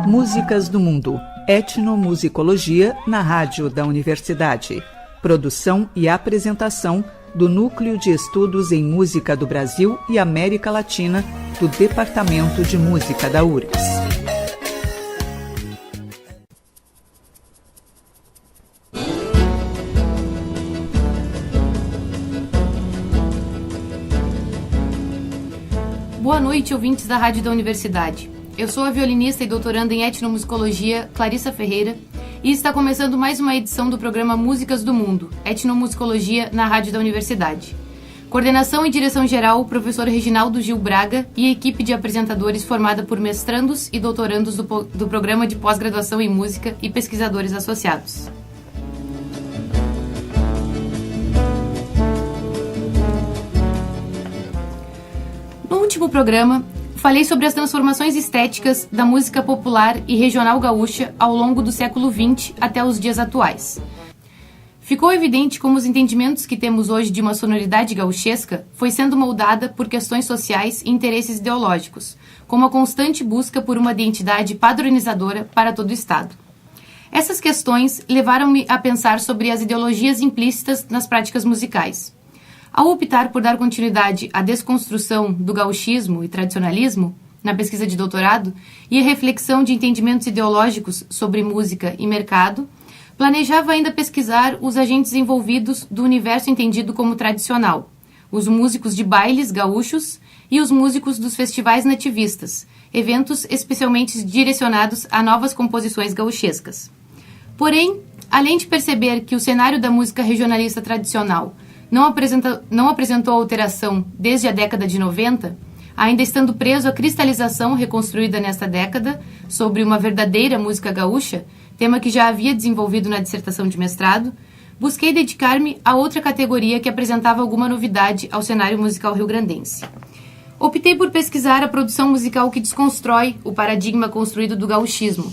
Músicas do Mundo, etnomusicologia na rádio da universidade. Produção e apresentação do Núcleo de Estudos em Música do Brasil e América Latina do Departamento de Música da URGS. Boa noite, ouvintes da Rádio da Universidade. Eu sou a violinista e doutoranda em etnomusicologia, Clarissa Ferreira, e está começando mais uma edição do programa Músicas do Mundo, etnomusicologia na Rádio da Universidade. Coordenação e direção geral, o professor Reginaldo Gil Braga e a equipe de apresentadores formada por mestrandos e doutorandos do programa de pós-graduação em música e pesquisadores associados. No último programa, falei sobre as transformações estéticas da música popular e regional gaúcha ao longo do século XX até os dias atuais. Ficou evidente como os entendimentos que temos hoje de uma sonoridade gauchesca foi sendo moldada por questões sociais e interesses ideológicos, como a constante busca por uma identidade padronizadora para todo o Estado. Essas questões levaram-me a pensar sobre as ideologias implícitas nas práticas musicais. Ao optar por dar continuidade à desconstrução do gauchismo e tradicionalismo na pesquisa de doutorado e a reflexão de entendimentos ideológicos sobre música e mercado, planejava ainda pesquisar os agentes envolvidos do universo entendido como tradicional, os músicos de bailes gaúchos e os músicos dos festivais nativistas, eventos especialmente direcionados a novas composições gauchescas. Porém, além de perceber que o cenário da música regionalista tradicional não apresentou alteração desde a década de 90, ainda estando preso à cristalização reconstruída nesta década sobre uma verdadeira música gaúcha, tema que já havia desenvolvido na dissertação de mestrado, busquei dedicar-me a outra categoria que apresentava alguma novidade ao cenário musical rio-grandense. Optei por pesquisar a produção musical que desconstrói o paradigma construído do gauchismo,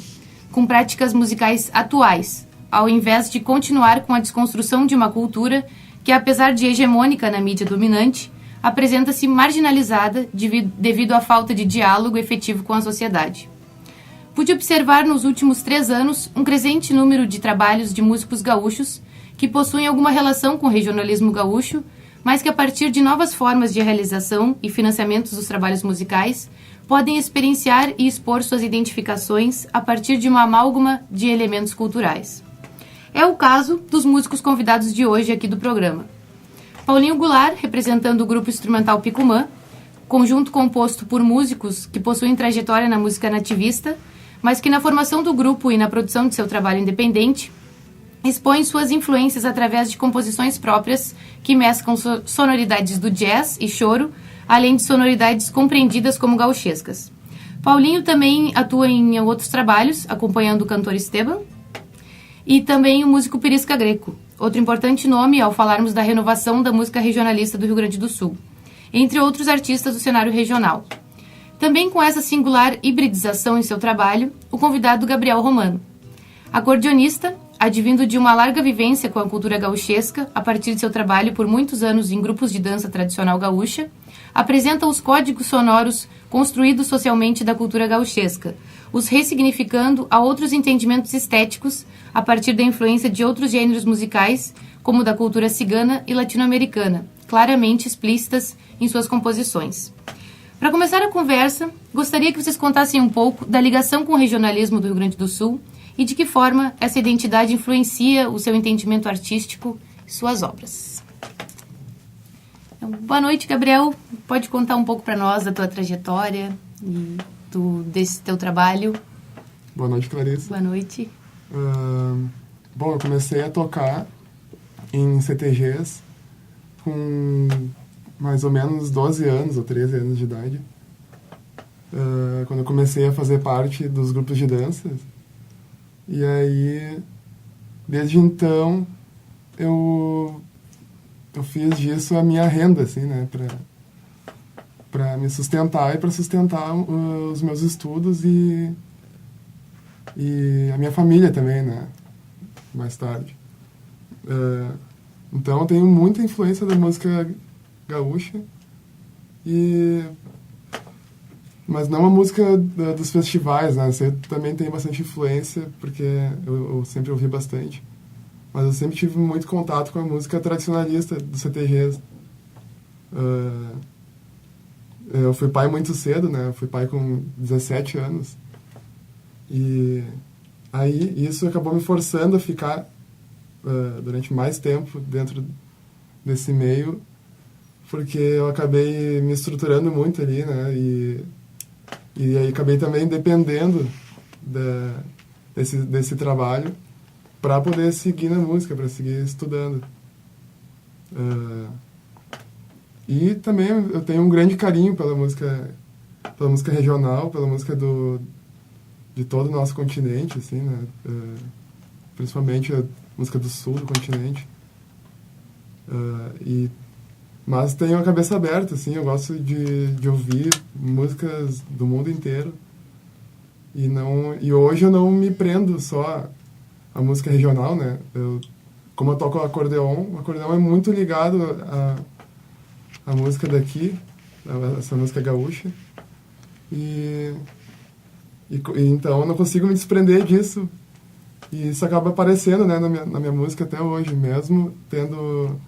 com práticas musicais atuais, ao invés de continuar com a desconstrução de uma cultura que, apesar de hegemônica na mídia dominante, apresenta-se marginalizada devido à falta de diálogo efetivo com a sociedade. Pude observar nos últimos 3 anos um crescente número de trabalhos de músicos gaúchos que possuem alguma relação com o regionalismo gaúcho, mas que, a partir de novas formas de realização e financiamentos dos trabalhos musicais, podem experienciar e expor suas identificações a partir de uma amálgama de elementos culturais. É o caso dos músicos convidados de hoje aqui do programa. Paulinho Goulart, representando o grupo instrumental Picumã, conjunto composto por músicos que possuem trajetória na música nativista, mas que na formação do grupo e na produção de seu trabalho independente, expõem suas influências através de composições próprias que mesclam sonoridades do jazz e choro, além de sonoridades compreendidas como gauchescas. Paulinho também atua em outros trabalhos, acompanhando o cantor Esteban, e também o músico Pirisca Greco, outro importante nome ao falarmos da renovação da música regionalista do Rio Grande do Sul, entre outros artistas do cenário regional. Também com essa singular hibridização em seu trabalho, o convidado Gabriel Romano. Acordeonista, advindo de uma larga vivência com a cultura gauchesca, a partir de seu trabalho por muitos anos em grupos de dança tradicional gaúcha, apresenta os códigos sonoros construídos socialmente da cultura gauchesca, os ressignificando a outros entendimentos estéticos a partir da influência de outros gêneros musicais, como da cultura cigana e latino-americana, claramente explícitas em suas composições. Para começar a conversa, gostaria que vocês contassem um pouco da ligação com o regionalismo do Rio Grande do Sul e de que forma essa identidade influencia o seu entendimento artístico e suas obras. Então, boa noite, Gabriel. Pode contar um pouco para nós da tua trajetória e desse teu trabalho? Boa noite, Clarissa. Boa noite. Bom, eu comecei a tocar em CTGs com mais ou menos 12 anos ou 13 anos de idade. Quando eu comecei a fazer parte dos grupos de dança. E aí, desde então, eu fiz disso a minha renda, assim, né? Para me sustentar e para sustentar os meus estudos e a minha família também, né? Mais tarde. Então, eu tenho muita influência da música gaúcha e Mas não a música dos festivais, né? Você também tem bastante influência, porque eu sempre ouvi bastante. Mas eu sempre tive muito contato com a música tradicionalista dos CTGs. Eu fui pai muito cedo, né? Eu fui pai com 17 anos. E aí isso acabou me forçando a ficar durante mais tempo dentro desse meio, porque eu acabei me estruturando muito ali, né? E aí acabei também dependendo desse trabalho para poder seguir na música, para seguir estudando. E também eu tenho um grande carinho pela música regional, pela música de todo o nosso continente, assim, né? Principalmente a música do sul do continente. Mas tenho a cabeça aberta, assim, eu gosto de ouvir músicas do mundo inteiro. E hoje eu não me prendo só à música regional, né? Como eu toco o acordeon é muito ligado à música daqui, essa música gaúcha. E então eu não consigo me desprender disso. E isso acaba aparecendo, né, na minha música até hoje, mesmo tendo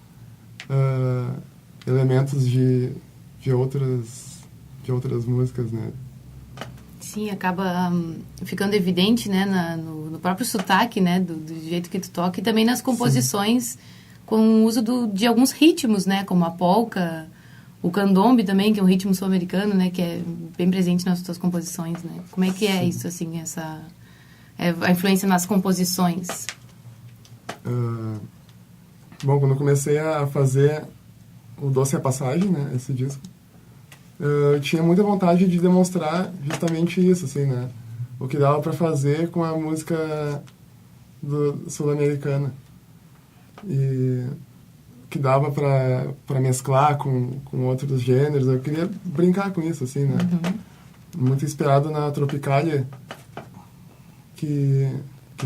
elementos de outras músicas, né? Sim, acaba ficando evidente, né, no próprio sotaque, né, do jeito que tu toca, e também nas composições. Sim. Com o uso de alguns ritmos, né, como a polca, o candombe também, que é um ritmo sul-americano, né, que é bem presente nas tuas composições, né? Como é que é isso, assim, a influência nas composições? Bom, quando eu comecei a fazer o Doce é a Passagem, né, esse disco, eu tinha muita vontade de demonstrar justamente isso, assim, né? O que dava para fazer com a música sul-americana. E que dava para mesclar com outros gêneros. Eu queria brincar com isso, assim, né? Uhum. Muito inspirado na Tropicália, que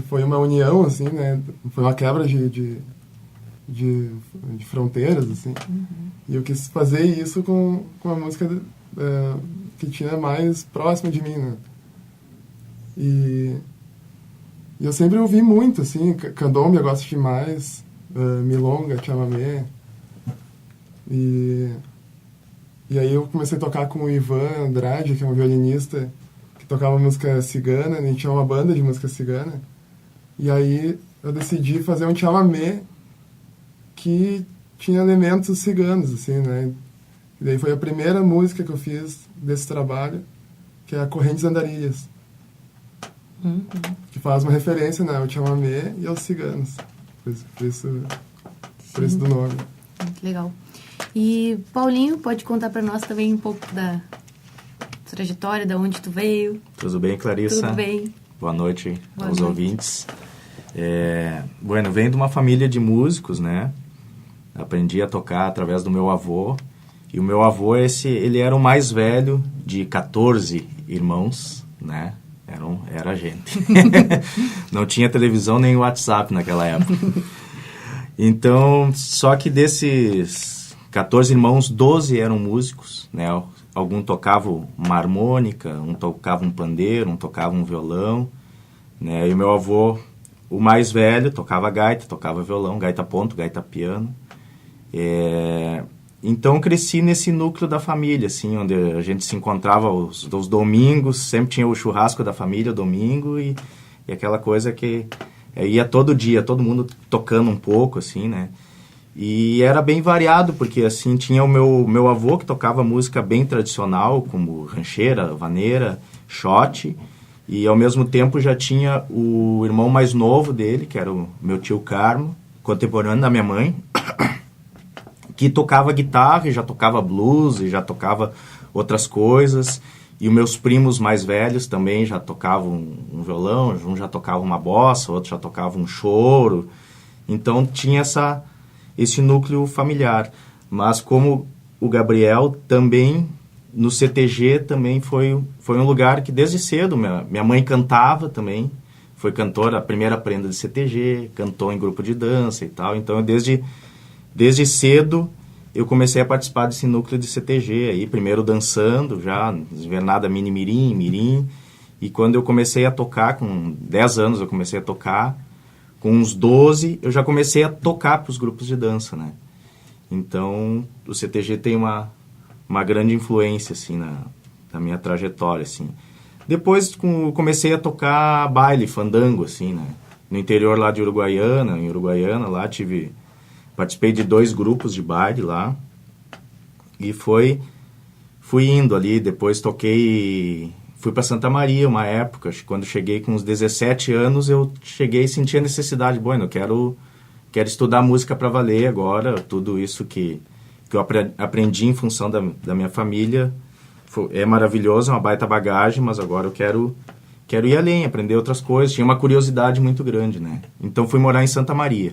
foi uma união, assim, né? Foi uma quebra de fronteiras, assim. Uhum. E eu quis fazer isso com a música que tinha mais próxima de mim, né? E eu sempre ouvi muito, assim, candombe eu gosto demais, milonga, chamamé. E aí eu comecei a tocar com o Ivan Andrade, que é um violinista que tocava música cigana, a gente tinha uma banda de música cigana. E aí eu decidi fazer um chamamé que tinha elementos ciganos, assim, né? E daí foi a primeira música que eu fiz desse trabalho, que é a Correntes Andarilhas. Uhum. Que faz uma referência, né, ao chamamé e aos ciganos. Por isso do nome. Muito legal. E, Paulinho, pode contar para nós também um pouco da trajetória, de onde tu veio? Tudo bem, Clarissa? Tudo bem. Boa noite aos ouvintes. Bueno, venho de uma família de músicos, né? Aprendi a tocar através do meu avô. E o meu avô, ele era o mais velho de 14 irmãos, né? Era gente. Não tinha televisão nem WhatsApp naquela época. Então, só que desses 14 irmãos, 12 eram músicos, né? Algum tocava uma harmônica, um tocava um pandeiro, um tocava um violão, né? E o meu avô, o mais velho, tocava gaita, tocava violão, gaita ponto, gaita piano. Então cresci nesse núcleo da família, assim, onde a gente se encontrava os domingos, sempre tinha o churrasco da família domingo e aquela coisa que ia todo dia, todo mundo tocando um pouco, assim, né? E era bem variado, porque assim, tinha o meu avô que tocava música bem tradicional, como rancheira, vaneira, xote, e ao mesmo tempo já tinha o irmão mais novo dele, que era o meu tio Carmo, contemporâneo da minha mãe, que tocava guitarra e já tocava blues e já tocava outras coisas. E os meus primos mais velhos também já tocavam um violão, um já tocava uma bossa, outro já tocava um choro. Então tinha esse núcleo familiar. Mas como o Gabriel também, no CTG também foi um lugar que desde cedo, minha mãe cantava também, foi cantora, a primeira prenda de CTG, cantou em grupo de dança e tal. Então desde cedo eu comecei a participar desse núcleo de CTG aí, primeiro dançando já, Invernada Mini Mirim, Mirim, e quando eu comecei a tocar, com 10 anos eu comecei a tocar, com uns 12 eu já comecei a tocar para os grupos de dança, né? Então o CTG tem uma grande influência, assim, na minha trajetória, assim. Depois comecei a tocar baile, fandango, assim, né? No interior lá de Uruguaiana, em Uruguaiana, lá participei de 2 grupos de baile lá. E fui indo ali, depois fui para Santa Maria uma época, quando cheguei com uns 17 anos, eu cheguei e senti a necessidade, eu quero estudar música para valer agora, tudo isso que eu aprendi em função da minha família, é maravilhoso, é uma baita bagagem, mas agora eu quero ir além, aprender outras coisas. Tinha uma curiosidade muito grande, né? Então fui morar em Santa Maria.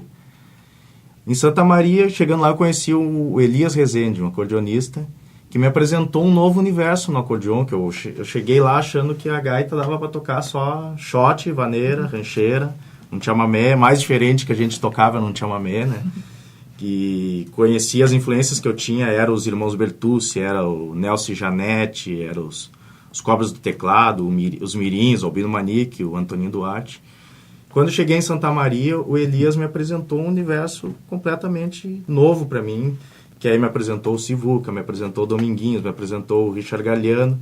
Em Santa Maria, chegando lá, eu conheci o Elias Rezende, um acordeonista, que me apresentou um novo universo no acordeon, que eu cheguei lá achando que a gaita dava para tocar só shot, vaneira, rancheira, um chamamé, mais diferente que a gente tocava num chamamé, né? Que conhecia as influências que eu tinha, eram os irmãos Bertucci, era o Nelson Janete, eram os Cobras do Teclado, os Mirins, o Albino Manique, o Antoninho Duarte. Quando cheguei em Santa Maria, o Elias me apresentou um universo completamente novo para mim, que aí me apresentou o Sivuca, me apresentou o Dominguinhos, me apresentou o Richard Galliano,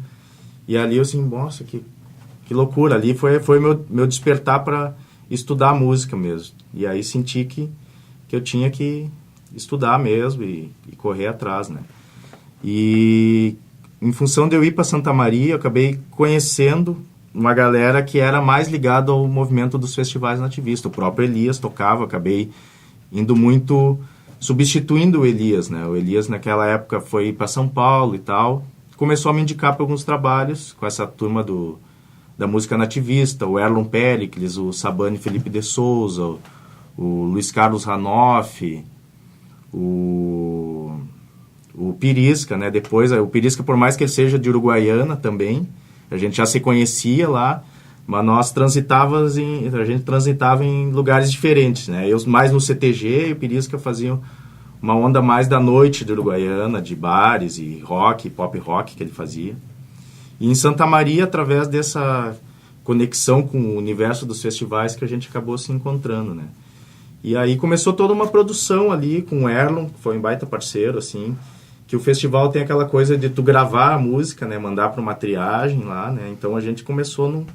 e ali eu assim, nossa, que loucura, ali foi meu despertar para estudar música mesmo, e aí senti que eu tinha que estudar mesmo e correr atrás, né? E em função de eu ir para Santa Maria, eu acabei conhecendo uma galera que era mais ligada ao movimento dos festivais nativistas. O próprio Elias tocava, acabei indo muito, substituindo o Elias, né? O Elias naquela época foi para São Paulo e tal, começou a me indicar para alguns trabalhos com essa turma da música nativista, o Erlon Pericles, o Sabane Felipe de Souza, o Luiz Carlos Ranoff, o Pirisca, né? Depois, o Pirisca, por mais que ele seja de Uruguaiana também, a gente já se conhecia lá, mas a gente transitava em lugares diferentes, né? Eu mais no CTG e o Pirisca faziam uma onda mais da noite de Uruguaiana, de bares e rock, pop rock que ele fazia. E em Santa Maria, através dessa conexão com o universo dos festivais, que a gente acabou se encontrando, né? E aí começou toda uma produção ali com o Erlon, que foi um baita parceiro, assim, que o festival tem aquela coisa de tu gravar a música, né, mandar para uma triagem lá, né? Então a gente começou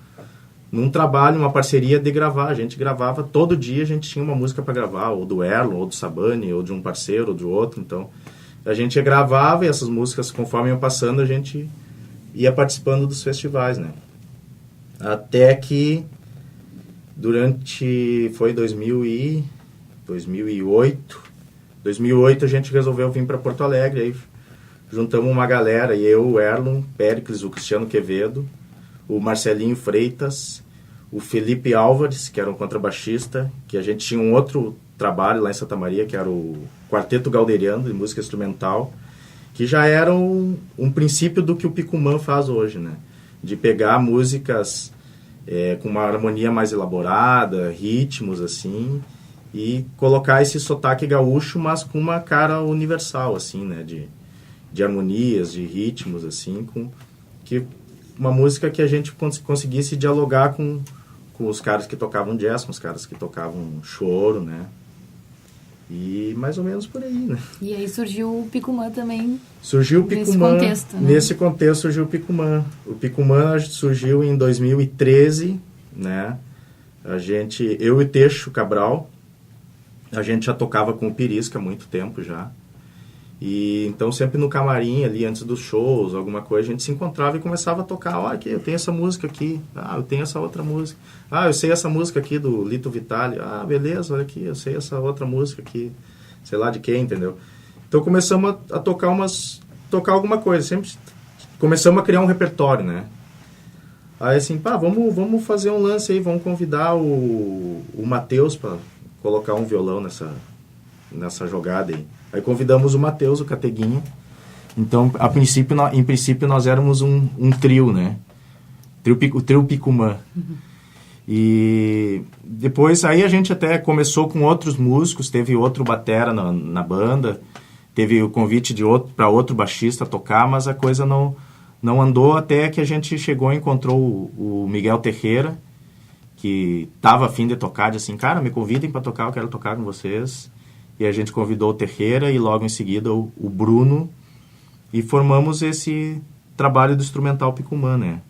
num trabalho, uma parceria de gravar. A gente gravava todo dia, a gente tinha uma música para gravar, ou do Erlon, ou do Sabane, ou de um parceiro, ou de outro. Então a gente gravava e essas músicas, conforme iam passando, a gente ia participando dos festivais, né? Até que foi 2008 a gente resolveu vir para Porto Alegre, aí juntamos uma galera, e eu, o Erlon Pericles, o Cristiano Quevedo, o Marcelinho Freitas, o Felipe Álvares, que era um contrabaixista, que a gente tinha um outro trabalho lá em Santa Maria, que era o Quarteto Galderiano, de música instrumental, que já era um princípio do que o Picumã faz hoje, né? De pegar músicas com uma harmonia mais elaborada, ritmos, assim, e colocar esse sotaque gaúcho, mas com uma cara universal, assim, né? De harmonias, de ritmos, assim, uma música que a gente conseguisse dialogar com os caras que tocavam jazz, com os caras que tocavam choro, né? E mais ou menos por aí, né? E aí surgiu o Picumã também. Surgiu o Picumã. Nesse contexto, né? Nesse contexto surgiu o Picumã. O Picumã surgiu em 2013, né? Eu e Teixo Cabral, a gente já tocava com o Pirisca há muito tempo já. E então sempre no camarim ali, antes dos shows, alguma coisa, a gente se encontrava e começava a tocar. Olha aqui, eu tenho essa música aqui. Ah, eu tenho essa outra música. Ah, eu sei essa música aqui do Lito Vitale. Ah, beleza, olha aqui, eu sei essa outra música aqui. Sei lá de quem, entendeu? Então começamos a tocar alguma coisa. Sempre começamos a criar um repertório, né? Aí assim, vamos fazer um lance aí, vamos convidar o Matheus para colocar um violão nessa jogada aí. Aí convidamos o Matheus, o Categuinha. Então, em princípio, nós éramos um trio, né? O trio Picumã. Uhum. E depois, aí a gente até começou com outros músicos, teve outro batera na banda, teve o convite para outro baixista tocar, mas a coisa não andou até que a gente chegou e encontrou o Miguel Teixeira, que estava a fim de tocar, disse assim, cara, me convidem para tocar, eu quero tocar com vocês. E a gente convidou o Teixeira e logo em seguida o Bruno, e formamos esse trabalho do instrumental Picumã, né?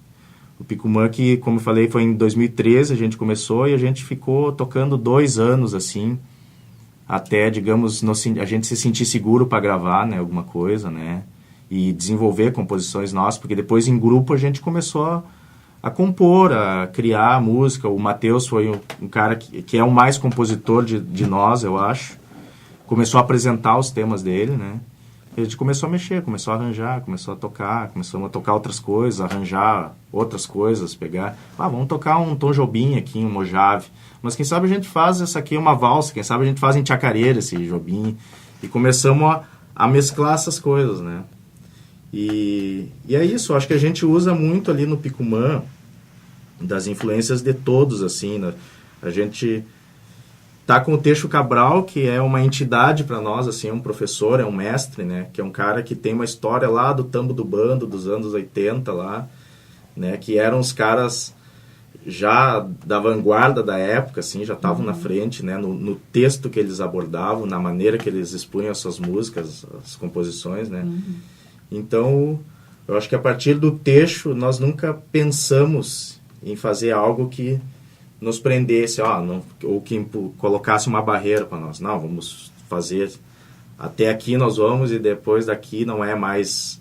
O Picumã que, como eu falei, foi em 2013, a gente começou e a gente ficou tocando 2 anos, assim, até, digamos, a gente se sentir seguro para gravar, né, alguma coisa, né? E desenvolver composições nossas, porque depois em grupo a gente começou a compor, a criar música. O Matheus foi um cara que é o mais compositor de nós, eu acho. Começou a apresentar os temas dele, né? A gente começou a mexer, começou a arranjar, começou a tocar, começamos a tocar outras coisas, arranjar outras coisas, pegar... vamos tocar um Tom Jobim aqui, um Mojave. Mas quem sabe a gente faz essa aqui uma valsa, quem sabe a gente faz em Chacareira esse Jobim. E começamos a mesclar essas coisas, né? E é isso, acho que a gente usa muito ali no Picumã das influências de todos, assim, né? A gente... tá com o Teixo Cabral, que é uma entidade para nós, assim, é um professor, é um mestre, né? Que é um cara que tem uma história lá do Tambo do Bando, dos anos 80 lá, né? Que eram os caras já da vanguarda da época, assim, já estavam na frente, né? No texto que eles abordavam, na maneira que eles expunham as suas músicas, as composições, né? Então, eu acho que a partir do Teixo, nós nunca pensamos em fazer algo que nos prendesse, ou que colocasse uma barreira para nós. Não, vamos fazer até aqui nós vamos e depois daqui não é mais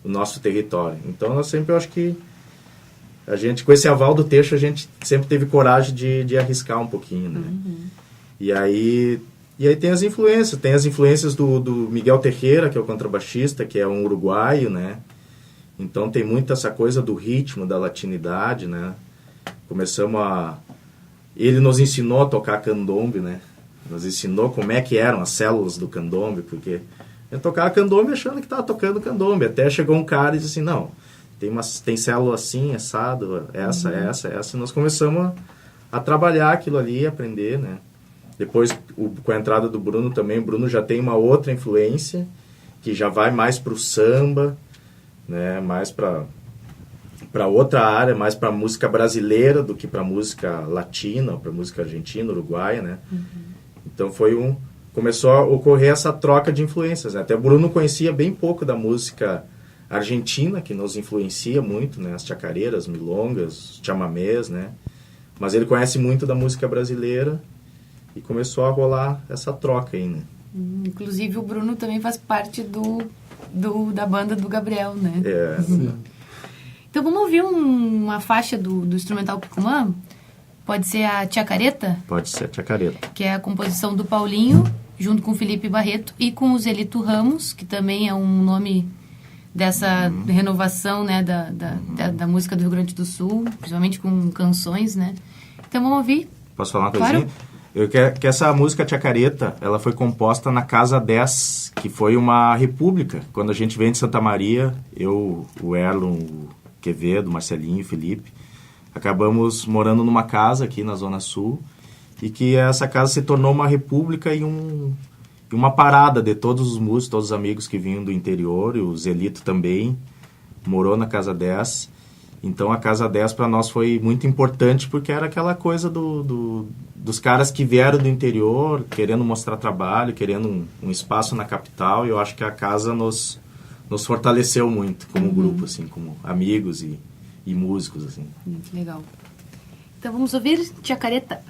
o nosso território. Então, nós sempre, eu acho que a gente, com esse aval do Teixo, a gente sempre teve coragem de arriscar um pouquinho, né? E aí tem as influências do Miguel Teixeira, que é o contrabaixista, que é um uruguaio, né? Então, tem muito essa coisa do ritmo, da latinidade, né? Ele nos ensinou a tocar candombe, né? Nos ensinou como é que eram as células do candombe, porque eu tocava candombe achando que estava tocando candombe. Até chegou um cara e disse assim, não, tem célula assim, assado, essa. E nós começamos a trabalhar aquilo ali, aprender, né? Depois, com a entrada do Bruno também, o Bruno já tem uma outra influência, que já vai mais para o samba, né? Mais para outra área, mais para música brasileira do que para música latina, para música argentina, uruguaia, né? Então começou a ocorrer essa troca de influências, né? Até o Bruno conhecia bem pouco da música argentina, que nos influencia muito, né? As chacareiras, milongas, os chamamés, né? Mas ele conhece muito da música brasileira e começou a rolar essa troca aí, né? Inclusive o Bruno também faz parte da banda do Gabriel, né? Sim. Então vamos ouvir uma faixa do instrumental Picumã? Pode ser a Chacareta? Pode ser a Chacareta. Que é a composição do Paulinho, junto com o Felipe Barreto e com o Zelito Ramos, que também é um nome dessa renovação, né, da música do Rio Grande do Sul, principalmente com canções, né? Então vamos ouvir. Posso falar uma coisinha? Claro. Que essa música Chacareta, ela foi composta na Casa 10, que foi uma república. Quando a gente veio de Santa Maria, eu, o Erlon, o Quevedo, Marcelinho e Felipe, acabamos morando numa casa aqui na Zona Sul, e que essa casa se tornou uma república e uma parada de todos os músicos, todos os amigos que vinham do interior, e o Zelito também morou na Casa 10. Então a Casa 10 para nós foi muito importante, porque era aquela coisa dos caras que vieram do interior, querendo mostrar trabalho, querendo um espaço na capital, e eu acho que a casa nos fortaleceu muito como grupo, assim, como amigos e músicos, assim. Muito legal. Então vamos ouvir Chacareta.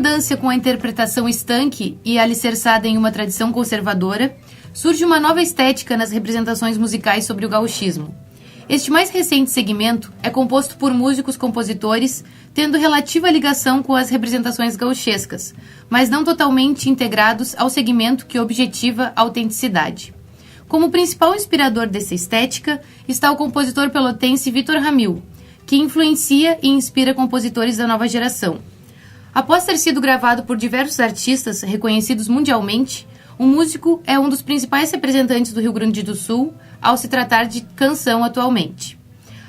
concordância com a interpretação estanque e alicerçada em uma tradição conservadora, surge uma nova estética nas representações musicais sobre o gauchismo. Este mais recente segmento é composto por músicos-compositores tendo relativa ligação com as representações gauchescas, mas não totalmente integrados ao segmento que objetiva a autenticidade. Como principal inspirador dessa estética está o compositor pelotense Vitor Ramil, que influencia e inspira compositores da nova geração. Após ter sido gravado por diversos artistas reconhecidos mundialmente, o músico é um dos principais representantes do Rio Grande do Sul ao se tratar de canção atualmente.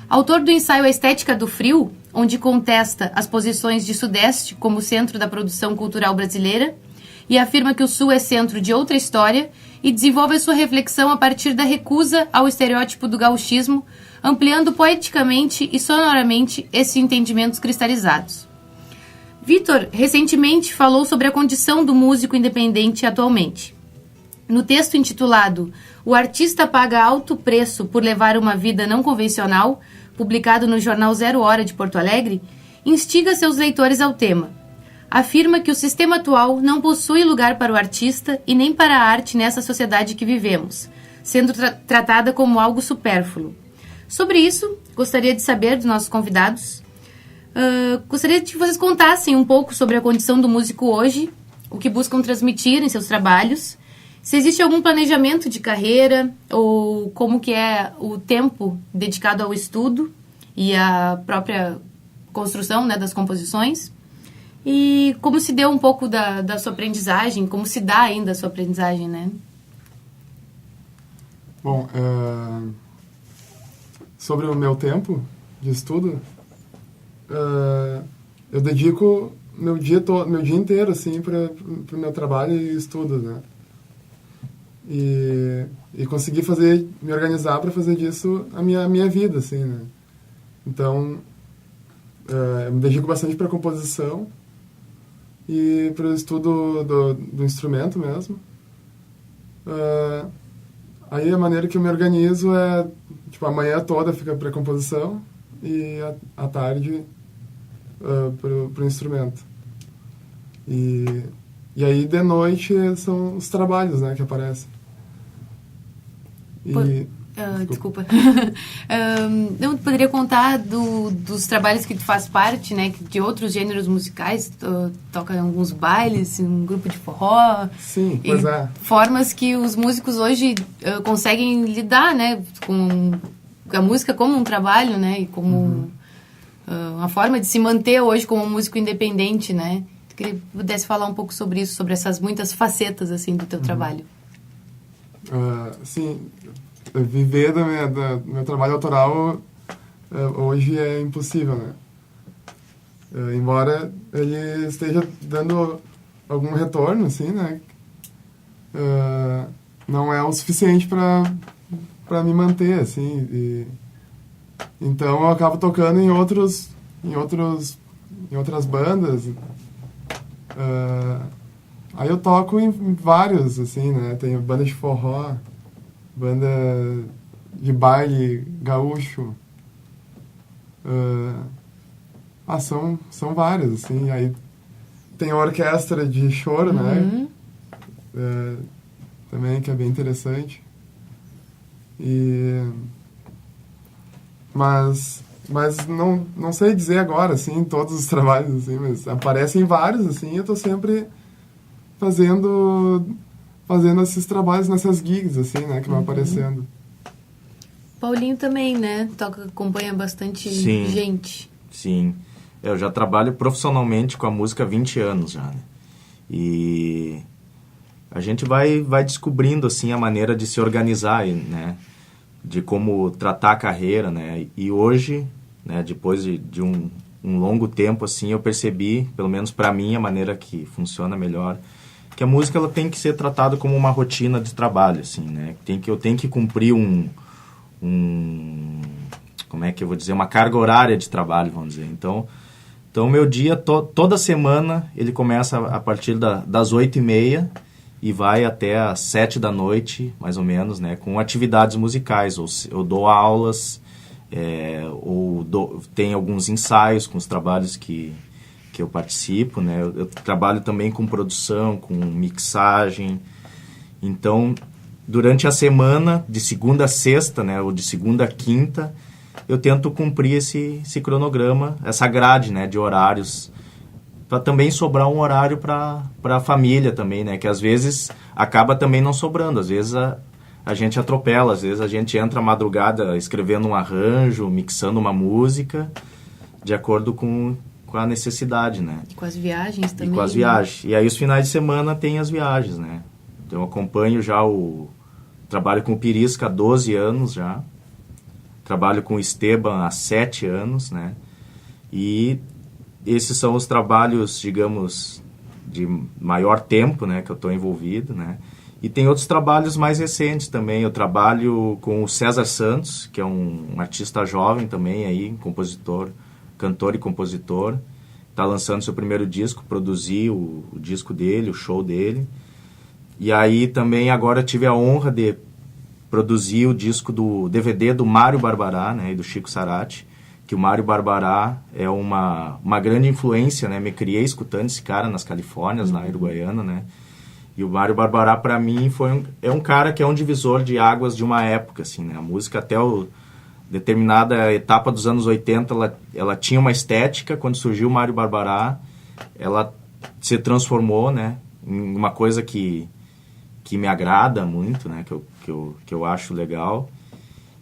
Autor do ensaio A Estética do Frio, onde contesta as posições de Sudeste como centro da produção cultural brasileira e afirma que o Sul é centro de outra história e desenvolve a sua reflexão a partir da recusa ao estereótipo do gauchismo, ampliando poeticamente e sonoramente esses entendimentos cristalizados. Vitor recentemente falou sobre a condição do músico independente atualmente. No texto intitulado O Artista Paga Alto Preço por Levar uma Vida Não Convencional, publicado no jornal Zero Hora de Porto Alegre, instiga seus leitores ao tema. Afirma que o sistema atual não possui lugar para o artista e nem para a arte nessa sociedade que vivemos, sendo tratada como algo supérfluo. Sobre isso, gostaria de saber dos nossos convidados. Gostaria que vocês contassem um pouco sobre a condição do músico hoje, o que buscam transmitir em seus trabalhos, se existe algum planejamento de carreira ou como que é o tempo dedicado ao estudo e à própria construção, né, das composições, e como se deu um pouco da sua aprendizagem, como se dá ainda a sua aprendizagem, né? Bom, sobre o meu tempo de estudo, eu dedico meu dia inteiro assim para o meu trabalho e estudo, né? E consegui me organizar para fazer disso a minha vida, assim, né? Então, eu me dedico bastante para a composição e para o estudo do instrumento mesmo. Aí a maneira que eu me organizo é, tipo, a manhã toda fica para composição e à tarde para o instrumento. E aí de noite são os trabalhos, né, que aparecem. Desculpa. Eu poderia contar dos trabalhos que tu faz parte, né, de outros gêneros musicais, tu toca em alguns bailes, um grupo de forró. Sim, pois é. Formas que os músicos hoje conseguem lidar, né, com a música como um trabalho, né, e como uma forma de se manter hoje como um músico independente, né. Eu queria que pudesse falar um pouco sobre isso, sobre essas muitas facetas, assim, do teu trabalho. Sim, viver do meu trabalho autoral hoje é impossível, né? Embora ele esteja dando algum retorno, assim, né? Não é o suficiente para me manter, assim. Então eu acabo tocando em outras bandas. Aí eu toco em vários, assim, né? Tem banda de forró, banda de baile gaúcho. São vários, assim. Aí tem a orquestra de choro, né? Também, que é bem interessante. Mas não sei dizer agora, assim, todos os trabalhos, assim, mas aparecem vários, assim, e eu tô sempre fazendo esses trabalhos nessas gigs, assim, né, que vão aparecendo. Paulinho também, né? Acompanha bastante gente. Sim. Eu já trabalho profissionalmente com a música há 20 anos já, né? E a gente vai descobrindo, assim, a maneira de se organizar, né? De como tratar a carreira, né? E hoje, né, depois de um longo tempo, assim, eu percebi, pelo menos para mim, a maneira que funciona melhor, que a música ela tem que ser tratada como uma rotina de trabalho, assim, né? Eu tenho que cumprir como é que eu vou dizer, uma carga horária de trabalho, vamos dizer. Então meu dia, toda semana, ele começa a partir das 8h30 e vai até às 7 da noite, mais ou menos, né? Com atividades musicais, ou eu dou aulas, tem alguns ensaios com os trabalhos que eu participo, né? Eu trabalho também com produção, com mixagem. Então, durante a semana, de segunda a sexta, né? Ou de segunda a quinta, eu tento cumprir esse cronograma, essa grade, né? De horários, para também sobrar um horário para a família também, né? Que às vezes acaba também não sobrando. Às vezes a gente atropela, às vezes a gente entra à madrugada escrevendo um arranjo, mixando uma música, de acordo com a necessidade, né? E com as viagens também. E com as viagens. E aí os finais de semana tem as viagens, né? Então eu acompanho já trabalho com o Pirisca há 12 anos já. Trabalho com o Esteban há 7 anos, né? E esses são os trabalhos, digamos, de maior tempo, né? Que eu estou envolvido, né? E tem outros trabalhos mais recentes também. Eu trabalho com o César Santos, que é um artista jovem também aí, compositor, cantor e compositor. Está lançando seu primeiro disco, produzi o disco dele, o show dele. E aí também agora tive a honra de produzir o disco do DVD do Mário Barbará, né, e do Chico Sarati, que o Mário Barbará é uma grande influência, né? Me criei escutando esse cara nas Califórnias, lá em Uruguaiana, né? E o Mário Barbará, para mim, é um cara que é um divisor de águas de uma época, assim, né? A música até determinada etapa dos anos 80, ela tinha uma estética. Quando surgiu o Mário Barbará, ela se transformou, né, em uma coisa que me agrada muito, né, que eu acho legal.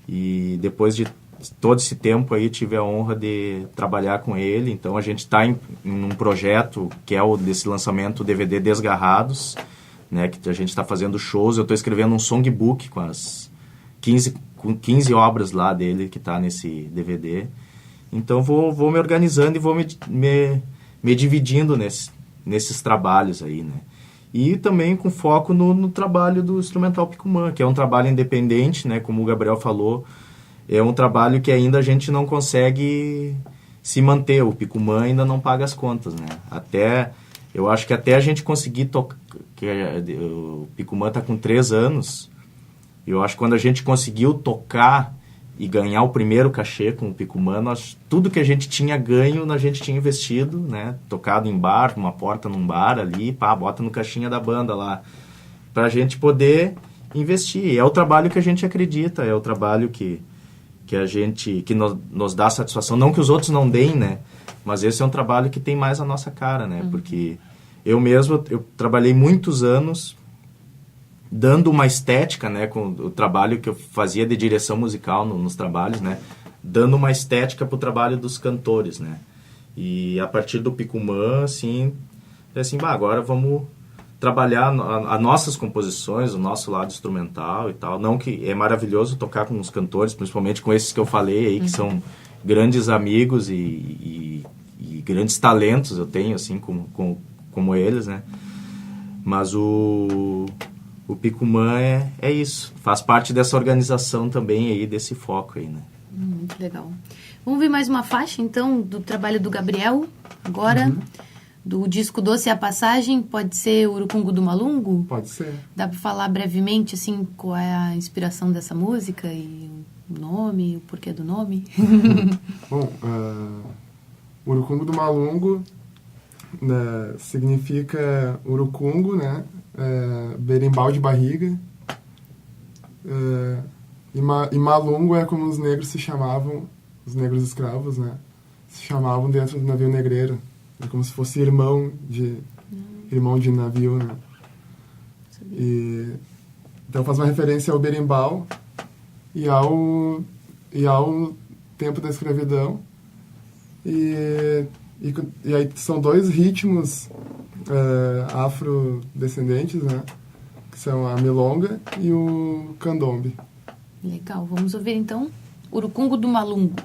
E depois de todo esse tempo aí, tive a honra de trabalhar com ele. Então a gente está em um projeto que é desse lançamento DVD Desgarrados, né, que a gente está fazendo shows. Eu estou escrevendo um songbook com as 15 obras lá dele que está nesse DVD. Então vou me organizando e vou me dividindo nesses trabalhos aí, né. E também com foco no trabalho do Instrumental Picumã, que é um trabalho independente, né, como o Gabriel falou. É um trabalho que ainda a gente não consegue se manter. O Picumã ainda não paga as contas, né. Eu acho que até a gente conseguir tocar... O Picumã está com 3 anos. Eu acho que quando a gente conseguiu tocar e ganhar o primeiro cachê com o Picumã, tudo que a gente tinha ganho, a gente tinha investido, né? Tocado em bar, uma porta num bar ali, bota no caixinha da banda lá, pra gente poder investir. E é o trabalho que a gente acredita, é o trabalho que nos dá satisfação. Não que os outros não deem, né? Mas esse é um trabalho que tem mais a nossa cara, né? Porque eu trabalhei muitos anos dando uma estética, né, com o trabalho que eu fazia de direção musical nos trabalhos, né, dando uma estética para o trabalho dos cantores, né. E a partir do Picumã, assim, agora vamos trabalhar as nossas composições, o nosso lado instrumental e tal. Não que é maravilhoso tocar com os cantores, principalmente com esses que eu falei aí, que são grandes amigos e grandes talentos eu tenho, assim, como eles, né. Mas o Picumã é isso, faz parte dessa organização também aí, desse foco aí, né. Muito legal. Vamos ver mais uma faixa, então, do trabalho do Gabriel, agora, do disco Doce é a Passagem. Pode ser Urucungu do Malungo? Pode ser. Dá para falar brevemente, assim, qual é a inspiração dessa música e o nome, o porquê do nome? Bom, Urucungu do Malungo, né, significa urucungo, né, berimbau de barriga, e malungo é como os negros se chamavam, os negros escravos, né, se chamavam dentro do navio negreiro, é como se fosse irmão de navio, né. Então faz uma referência ao berimbau e ao tempo da escravidão, e aí são 2 ritmos afrodescendentes, né? Que são a milonga e o candombe. Legal, vamos ouvir então Urucungu do Malungo.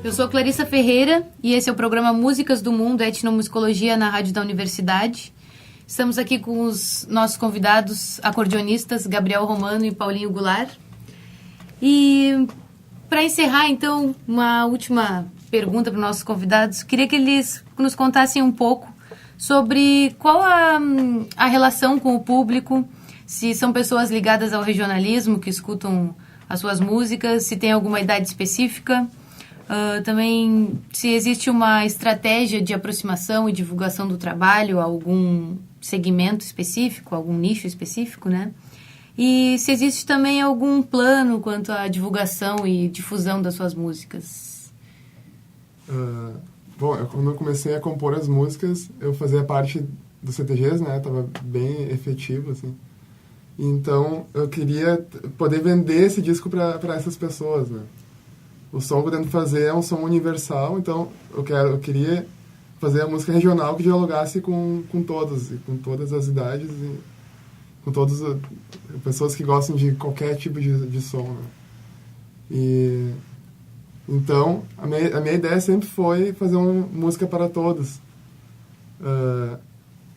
Eu sou Clarissa Ferreira e esse é o programa Músicas do Mundo, Etnomusicologia na Rádio da Universidade. Estamos aqui com os nossos convidados acordeonistas Gabriel Romano e Paulinho Goulart. E para encerrar, então, uma última pergunta para os nossos convidados. Queria que eles nos contassem um pouco sobre qual a relação com o público, se são pessoas ligadas ao regionalismo que escutam as suas músicas, se tem alguma idade específica. Também se existe uma estratégia de aproximação e divulgação do trabalho, algum segmento específico, algum nicho específico, né? E se existe também algum plano quanto à divulgação e difusão das suas músicas. Bom, quando eu comecei a compor as músicas, eu fazia parte do CTGs, né? Tava bem efetivo, assim. Então, eu queria poder vender esse disco para essas pessoas, né? O som que eu tento fazer é um som universal, então eu queria fazer a música regional que dialogasse com todos, e com todas as idades, e com todas as pessoas que gostam de qualquer tipo de som, né? E então, a minha ideia sempre foi fazer uma música para todos.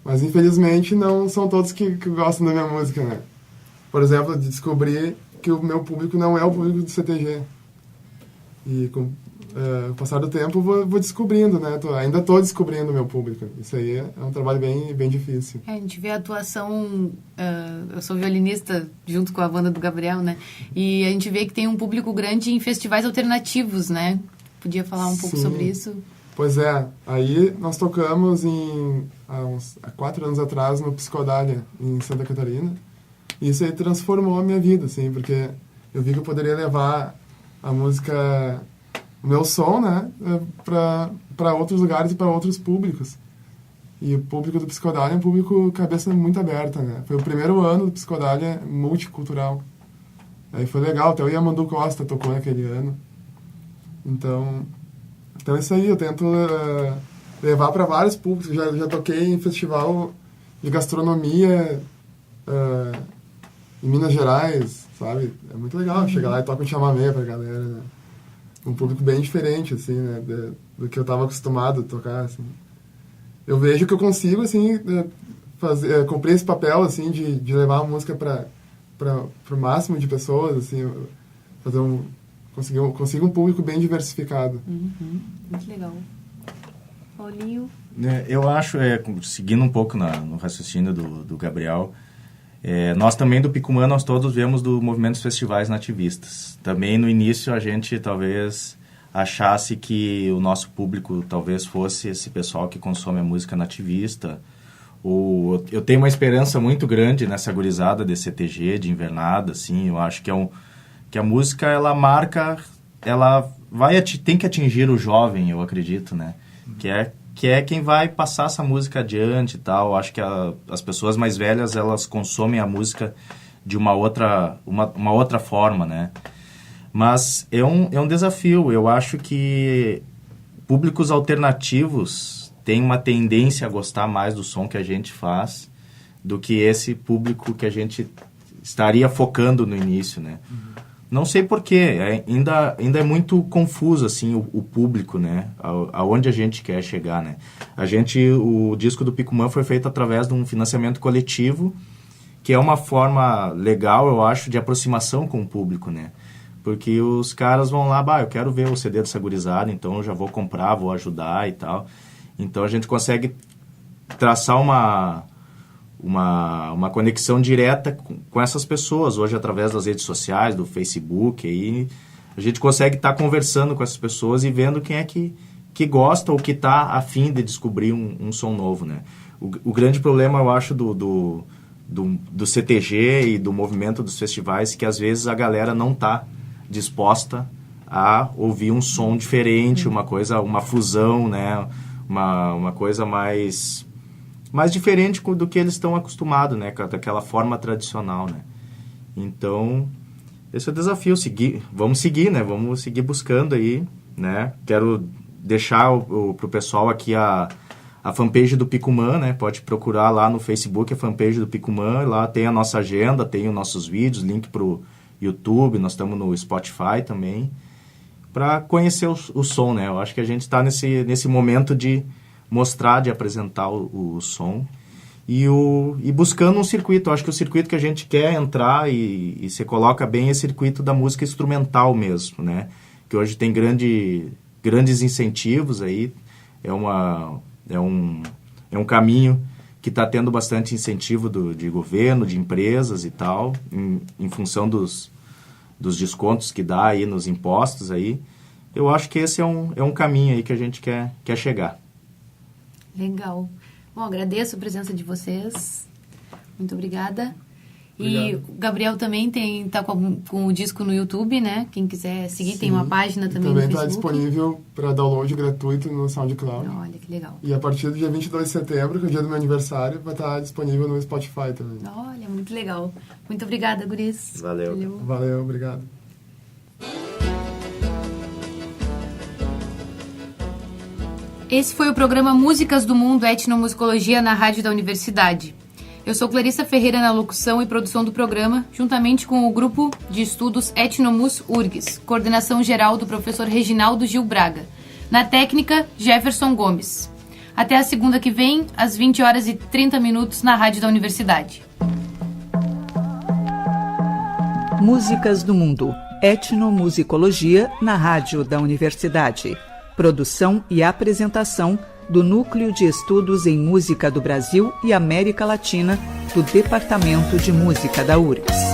Mas, infelizmente, não são todos que gostam da minha música, né? Por exemplo, eu descobri que o meu público não é o público do CTG. E com o passar do tempo vou descobrindo, né? Ainda estou descobrindo o meu público. Isso aí é um trabalho bem difícil. A gente vê a atuação... eu sou violinista junto com a banda do Gabriel, né? E a gente vê que tem um público grande em festivais alternativos, né? Podia falar um pouco sobre isso? Pois é. Aí nós tocamos há 4 anos atrás no Psicodália, em Santa Catarina. E isso aí transformou a minha vida, assim, porque eu vi que eu poderia levar a música, o meu som, né, para outros lugares e para outros públicos. E o público do Psicodália é um público cabeça muito aberta, né? Foi o primeiro ano do Psicodália multicultural. Aí foi legal, até o Yamandu Costa tocou naquele ano. Então é isso aí, eu tento levar para vários públicos. Já toquei em festival de gastronomia em Minas Gerais, sabe? É muito legal chegar lá e tocar um chamamé pra galera, né? Um público bem diferente, assim, né? Do que eu tava acostumado a tocar, assim. Eu vejo que eu consigo, assim, cumprir esse papel, assim, de levar a música pro máximo de pessoas, assim, conseguir um público bem diversificado. Muito legal. Paulinho? Eu acho, seguindo um pouco no raciocínio do Gabriel, nós também do Picumã, nós todos viemos do movimento dos festivais nativistas. Também no início a gente talvez achasse que o nosso público talvez fosse esse pessoal que consome a música nativista. Eu tenho uma esperança muito grande nessa gurizada de CTG, de invernada, assim. Eu acho que a música, ela marca, ela tem que atingir o jovem, eu acredito, né? Que é quem vai passar essa música adiante e tal. Acho que as pessoas mais velhas, elas consomem a música de uma outra forma, né? Mas é um desafio. Eu acho que públicos alternativos têm uma tendência a gostar mais do som que a gente faz do que esse público que a gente estaria focando no início, né? Não sei porquê, ainda é muito confuso, assim, o público, né? Aonde a gente quer chegar, né? O disco do Picumã foi feito através de um financiamento coletivo, que é uma forma legal, eu acho, de aproximação com o público, né? Porque os caras vão lá, eu quero ver o CD dessa gurizada, então eu já vou comprar, vou ajudar e tal. Então a gente consegue traçar uma conexão direta com essas pessoas, hoje através das redes sociais, do Facebook, aí a gente consegue estar conversando com essas pessoas e vendo quem é que gosta ou que está a fim de descobrir um som novo, né? O grande problema, eu acho, do CTG e do movimento dos festivais, que às vezes a galera não está disposta a ouvir um som diferente, uma fusão, né? Uma coisa mais diferente do que eles estão acostumados, né? Daquela forma tradicional, né? Então, esse é o desafio. Vamos seguir, né? Vamos seguir buscando aí, né? Quero deixar pro pessoal aqui a fanpage do Picumã, né? Pode procurar lá no Facebook a fanpage do Picumã. Lá tem a nossa agenda, tem os nossos vídeos, link pro YouTube, nós estamos no Spotify também, para conhecer o som, né? Eu acho que a gente está nesse momento de mostrar, de apresentar o som e buscando um circuito. Eu acho que o circuito que a gente quer entrar e se coloca bem é o circuito da música instrumental mesmo, né? Que hoje tem grandes incentivos aí, é um caminho que está tendo bastante incentivo de governo, de empresas e tal, em função dos descontos que dá aí nos impostos aí. Eu acho que esse é um caminho aí que a gente quer chegar. Legal. Bom, agradeço a presença de vocês. Muito obrigada. Obrigado. E o Gabriel também tá com o disco no YouTube, né? Quem quiser seguir, sim, tem uma página também no Facebook. Também está disponível para download gratuito no SoundCloud. Olha, que legal. E a partir do dia 22 de setembro, que é o dia do meu aniversário, vai estar disponível no Spotify também. Olha, muito legal. Muito obrigada, guris. Valeu. Valeu, obrigado. Esse foi o programa Músicas do Mundo Etnomusicologia na Rádio da Universidade. Eu sou Clarissa Ferreira na locução e produção do programa, juntamente com o Grupo de Estudos Etnomus URGS, coordenação geral do professor Reginaldo Gil Braga. Na técnica, Jefferson Gomes. Até a segunda que vem, às 20h30 na Rádio da Universidade. Músicas do Mundo, Etnomusicologia na Rádio da Universidade. Produção e apresentação do Núcleo de Estudos em Música do Brasil e América Latina do Departamento de Música da URGS.